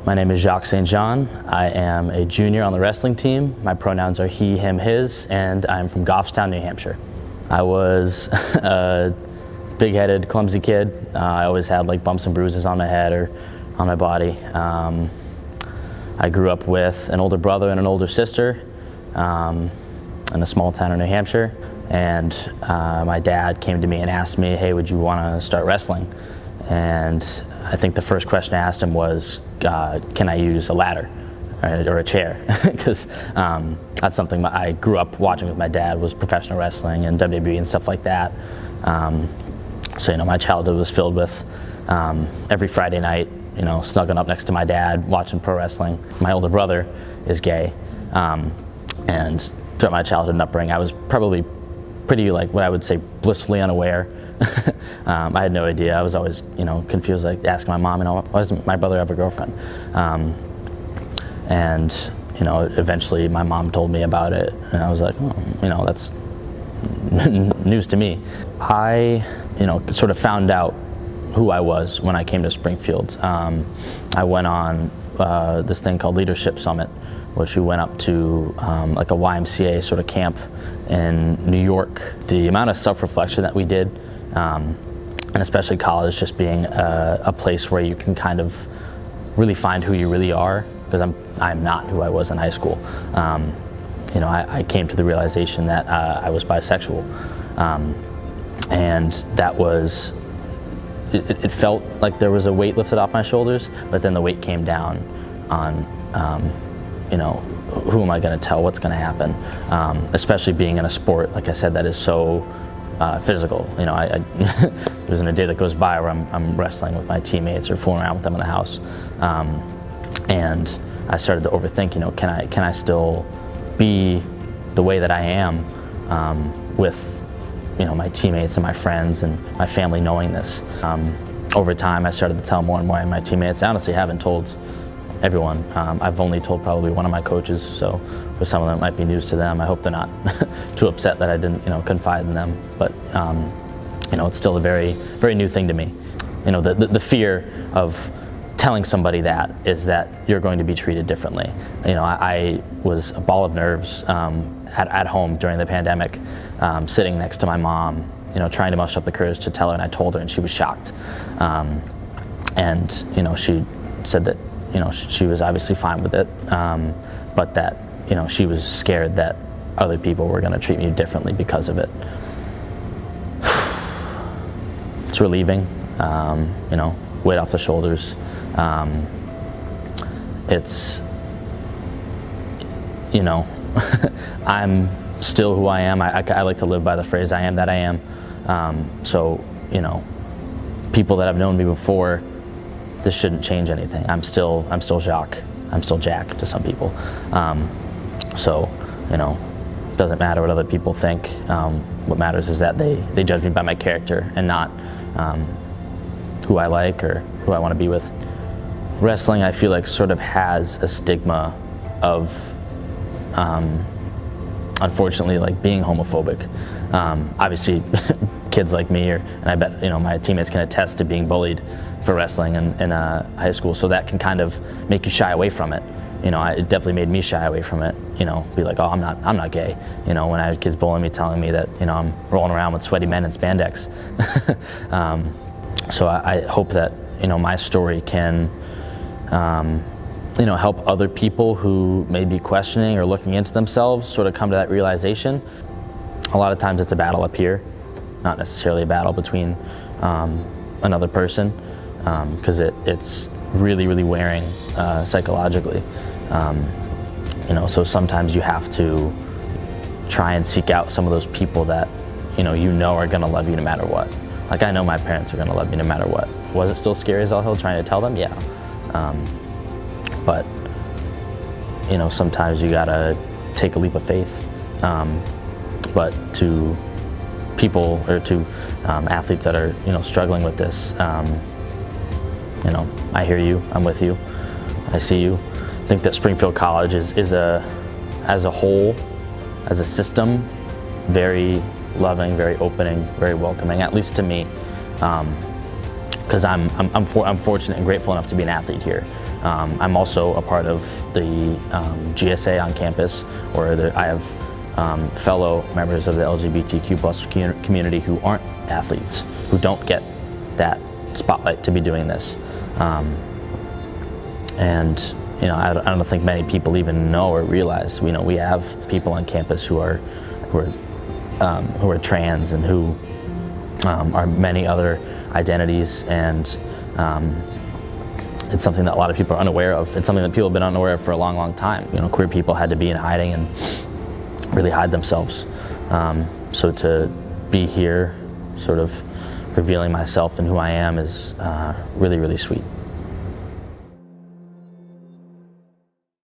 My name is Jacques St. John. I am a junior on the wrestling team. My pronouns are he, him, his, and I'm from Goffstown, New Hampshire. I was a big-headed, clumsy kid. I always had like bumps and bruises on my head or on my body. I grew up with an older brother and an older sister in a small town in New Hampshire. And my dad came to me and asked me, hey, would you want to start wrestling? And I think the first question I asked him was, can I use a ladder or a chair? Because that's something I grew up watching with my dad, was professional wrestling and WWE and stuff like that. So, my childhood was filled with every Friday night, snuggling up next to my dad, watching pro wrestling. My older brother is gay, and throughout my childhood and upbringing, I was probably pretty, like, what I would say, blissfully unaware. I had no idea. I was always, confused, like asking my mom, why doesn't my brother have a girlfriend? And eventually my mom told me about it, and I was like, oh, that's news to me. I, sort of found out who I was when I came to Springfield. I went on this thing called Leadership Summit, which we went up to like a YMCA sort of camp in New York. The amount of self-reflection that we did, and especially college just being a place where you can kind of really find who you really are, because I'm not who I was in high school. I came to the realization that I was bisexual, and that was, it felt like there was a weight lifted off my shoulders, but then the weight came down on, who am I going to tell, what's going to happen, especially being in a sport, like I said, that is so physical. I there isn't a day that goes by where I'm wrestling with my teammates or fooling around with them in the house, and I started to overthink. Can I still be the way that I am with my teammates and my friends and my family knowing this? Over time, I started to tell more and more of my teammates. I honestly haven't told everyone. I've only told probably one of my coaches, so for some of them it might be news to them. I hope they're not too upset that I didn't confide in them, but it's still a very, very new thing to me. The fear of telling somebody that is that you're going to be treated differently. I was a ball of nerves at home during the pandemic, sitting next to my mom, trying to muster up the courage to tell her, and I told her, and she was shocked. And she said that she was obviously fine with it, but that she was scared that other people were going to treat me differently because of it. It's relieving, weight off the shoulders. It's, I'm still who I am. I like to live by the phrase, I am that I am. So, people that have known me before, this shouldn't change anything. I'm still Jacques. I'm still Jack to some people. So, it doesn't matter what other people think. What matters is that they judge me by my character and not who I like or who I want to be with. Wrestling, I feel like, sort of has a stigma of, unfortunately, like being homophobic. Obviously, kids like me, and I bet my teammates can attest to being bullied for wrestling in high school, so that can kind of make you shy away from it. It definitely made me shy away from it. Be like, oh, I'm not gay. When I had kids bullying me, telling me that I'm rolling around with sweaty men in spandex. So I hope that my story can help other people who may be questioning or looking into themselves sort of come to that realization. A lot of times it's a battle up here, not necessarily a battle between another person, because it's really, really wearing psychologically. So sometimes you have to try and seek out some of those people that are going to love you no matter what. Like, I know my parents are going to love me no matter what. Was it still scary as all hell trying to tell them? Yeah. But sometimes you gotta take a leap of faith. But to people, or to athletes that are struggling with this, I hear you. I'm with you. I see you. I think that Springfield College is as a whole, as a system, very loving, very opening, very welcoming, at least to me, because I'm fortunate and grateful enough to be an athlete here. I'm also a part of the GSA on campus, where I have fellow members of the LGBTQ plus community who aren't athletes, who don't get that spotlight to be doing this. And I don't think many people even know or realize. We have people on campus who are trans and who are many other identities, and it's something that a lot of people are unaware of. It's something that people have been unaware of for a long, long time. Queer people had to be in hiding and really hide themselves. So to be here, sort of revealing myself and who I am, is really, really sweet.